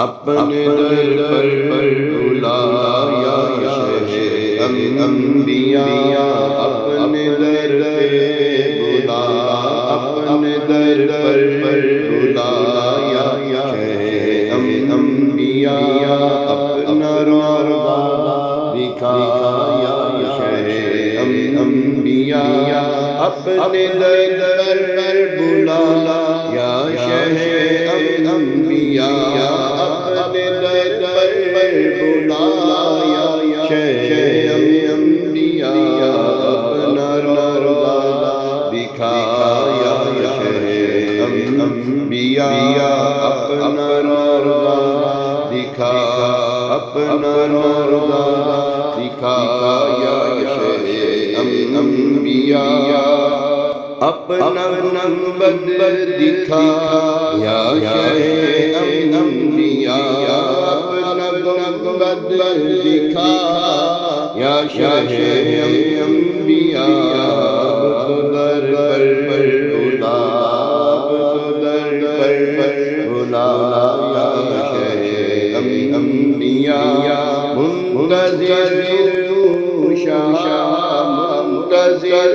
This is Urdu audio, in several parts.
اپنے در پر بلایا شہ انبیاء، اپنے در پہ بلا، اپنے در پر بلایا شہ انبیاء، اپنا روضہ دکھایا شہ انبیاء، اپنے در پر بلایا شہ انبیاء، اپنے در پر بلایا شہ انبیاء، اپنا روضہ دکھایا شہ انبیاء، اپنا روضہ دکھا، اپنا روضہ دکھایا شہ انبیاء، اپنا گنبد دکھایا شہ انبیاء، اپنا گنبد دکھایا شہ انبیاء، در پر بلا، در پر بلایا شہ انبیاء، منتظر شاہ، منتظر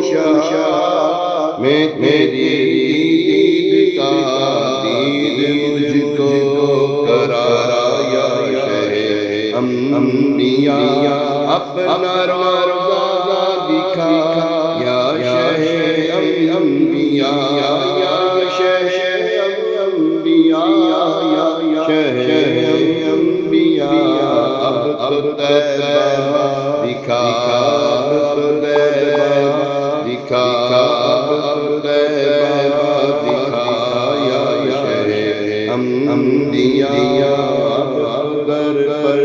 شاہ، میں تیری دید کا دید مجھ کو کرایا شہ انبیاء، اپنا روضہ دکھایا شہ انبیاء، شہ انبیاء، شہ انبیاء، اب طیبہ دکھا، اب طیبہ دکھا، اب طیبہ دکھایا شہ انبیاء، در پر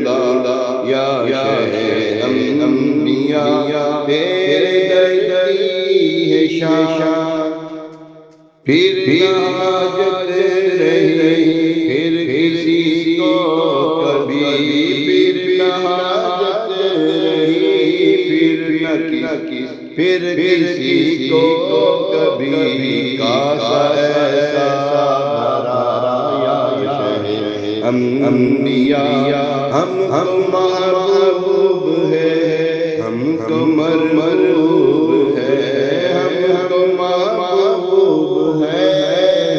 بلایا شہ انبیاء، تیرے در کی ہے شان، پھر حاجت رہی پھر کسی کو کبھی، پھر حاجت رہی پھر کسی کو کبھی، کاسا ایسا بھرایا شہ انبیاء، ہم محبوب ہے، ہم کو مرغوب ہے، ہم کو محبوب ہے،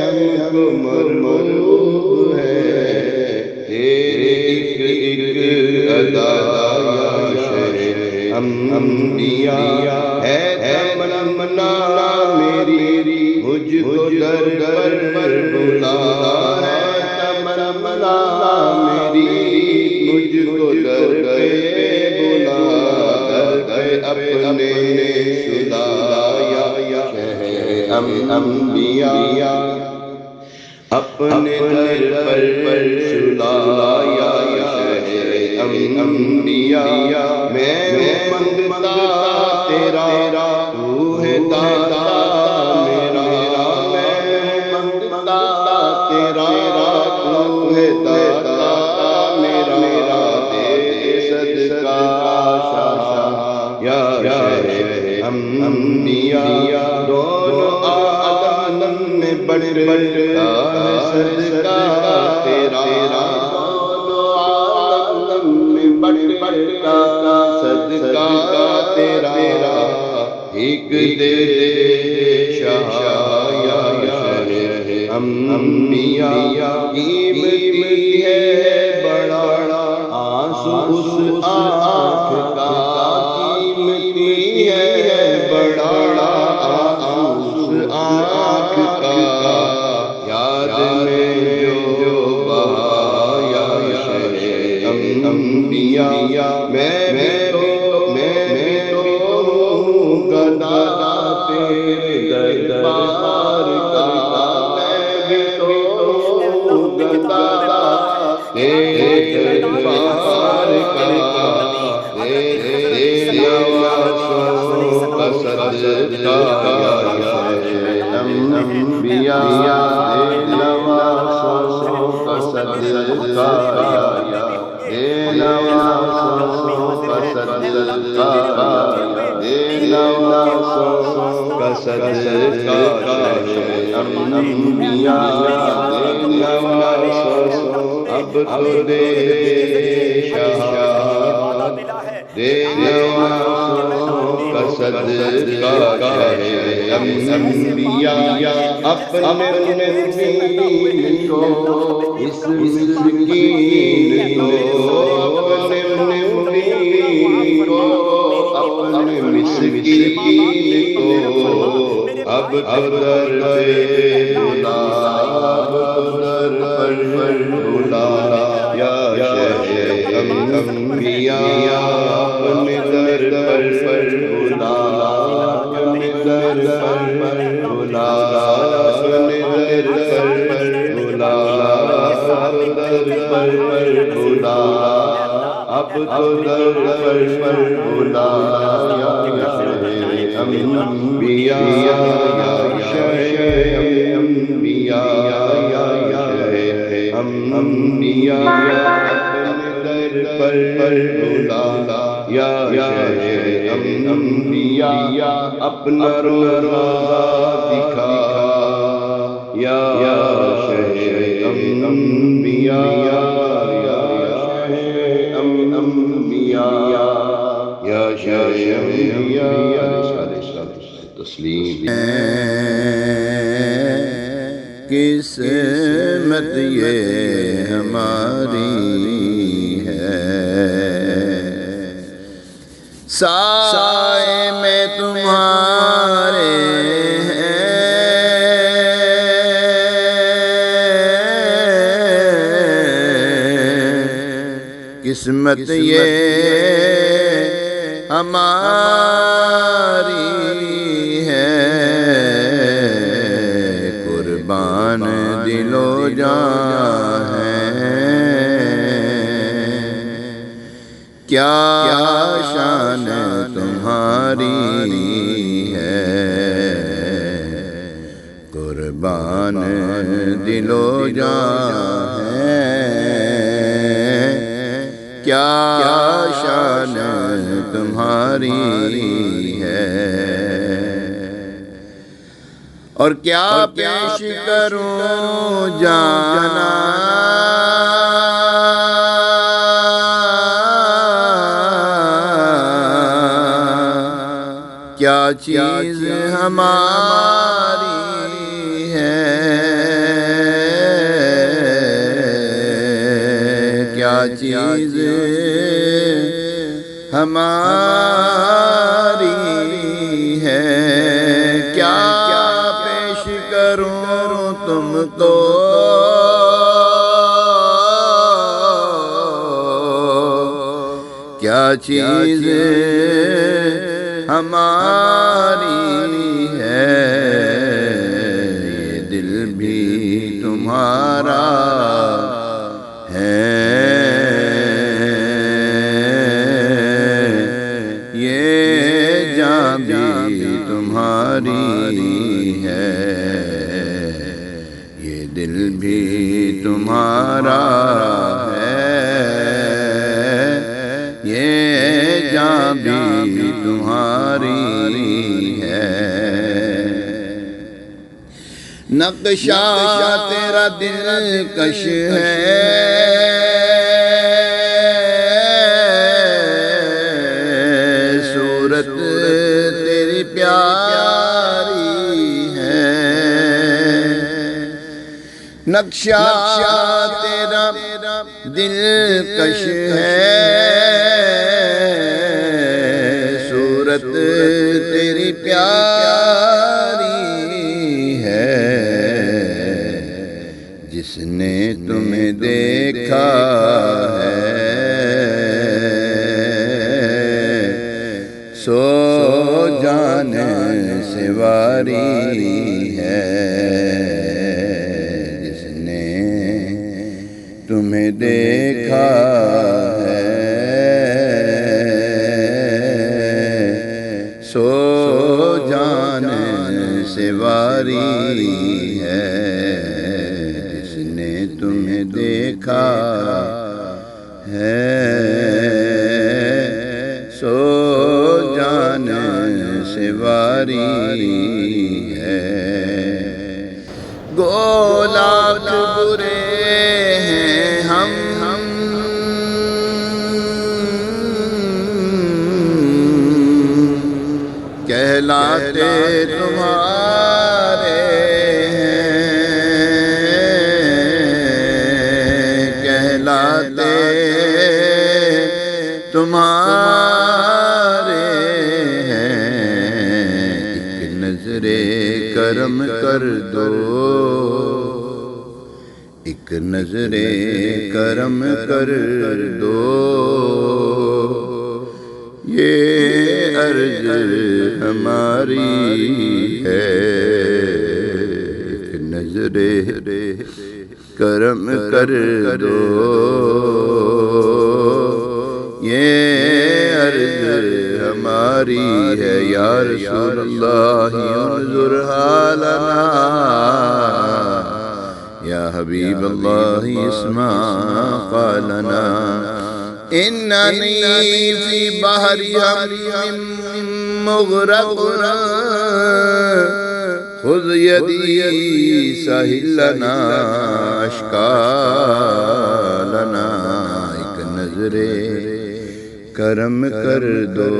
ہم کو مرغوب ہے، تیرے ایک ادا شہ انبیاء، ہے تمنا میری مجھ کو در پر بلا، ہے تمنا میری مجھ کو در پہ بلا، در پہ اپنے سلایا شہ انبیاء، اپنے در پر سلایا شہ انبیاء، میں منگتا تیرا تو ہے داتا میرا، میں منگتا تیرا تو ہے داتا میرا، دے صدقہ شاہ یا شہ انبیاء، دونوں عالم میں بڑھتا ہے صدقہ تیرا، دونوں عالم میں بڑھتا صدقہ تیرا، ایک دے شاہ یا شہ انبیاء، قیمتی ہے بڑا آنسو اس آنکھ کا، قیمتی ہے بڑا آنسو اس آنکھ کا، یاد میں جو بہایا شہ انبیاء، میں گدا تیرے دربار کا، میں بھی تو گدا تیرے دربار کا، تیرے نوازوں کا صدقہ یا شہ انبیاء، تیرے نوازوں کا صدقہ یا نوازوں کا صدقہ، نوازوں کا صدقہ شہ انبیاء، تو دے شہادت دے نوازوں کا صدقہ ہے انبیاء اپنے مسکین کو اس مسکین کو اپنے مسکین کو اپنے مسکین کو اب در پہ بلا در پر بلا یا شیخ انبیاء اپنے در پر بلا اپنے در پر بلا اپنے در پر بلا در پر بلا اب تو در پر بلا یا شیخ انبیاء یا شیخ انبیاء یا شیخ انبیاء اپنے در پر بلا یا شیخ انبیاء اپنا روزہ دکھا یا شیخ انبیاء یا شیخ انبیاء یا شیخ انبیاء تسلیم قسمت یہ ہماری ہے سائے میں تمہارے ہیں قسمت یہ ہماری ہے قربان دل و جان ہے کیا شان تمہاری ہے قربان دل و جان ہے کیا شان تمہاری ہے اور کیا پیش کروں جانا کیا چیز ہماری ہے کیا چیز ہماری ہے کیا پیش کروں تم کو کیا چیز ہماری ہے یہ دل بھی تمہارا ہے یہ جان بھی تمہاری ہے یہ دل بھی تمہارا ہے یہ جان بھی تمہاری ہے نقشہ تیرا دلکش ہے صورت تیری پیاری ہے نقشہ تیرا دلکش ہے صورت تیری پیاری ہے جس نے تمہیں دیکھا ہے سو جان سے واری ہے جس نے تمہیں دیکھا ہے سو جان سے واری ہے جس نے تمہیں دیکھا ہے سو جان سے واری ہے گو لاکھ برے ہیں ہم نظر کرم کر دو، یہ عرض ہماری ہے، ایک نظر کرم کر دو، یہ عرض ہماری ہے۔ یا رسول اللہ انظر حالنا، یا حبیب اللہ اسمع قالنا، اننی فی بحر ہم مغرق، خذ یدی ساحل لنا اشکالنا، ایک نظر کرم کر دو،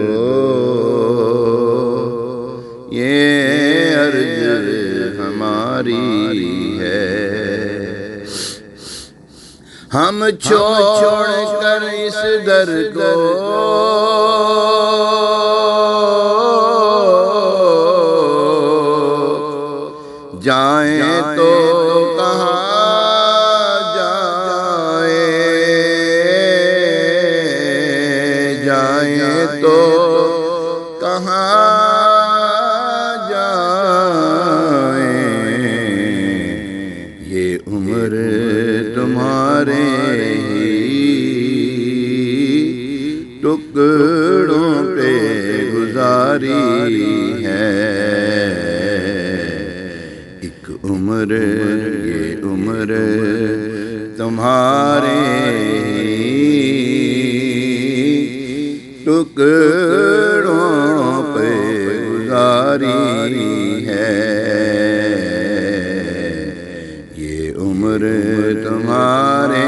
یہ عرض ہماری ہے۔ ہم چھوڑ کر اس در کو جائیں تو کہاں جائیں تو کہاں جائیں، یہ عمر تمہارے ٹکڑوں پہ گزاری ہے، ایک عمر یہ عمر تمہارے ٹکڑوں پہ گزاری ہے، یہ عمر تمہارے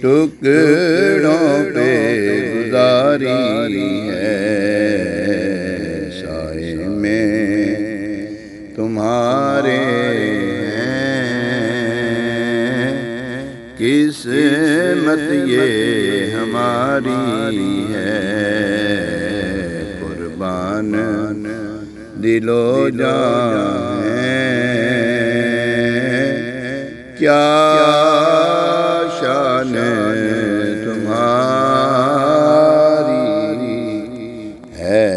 ٹکڑوں پہ گزاری ہے، سائے میں تمہارے قسمت یہ ہماری ہے، قربان دل و جان کیا شان تمہاری ہے۔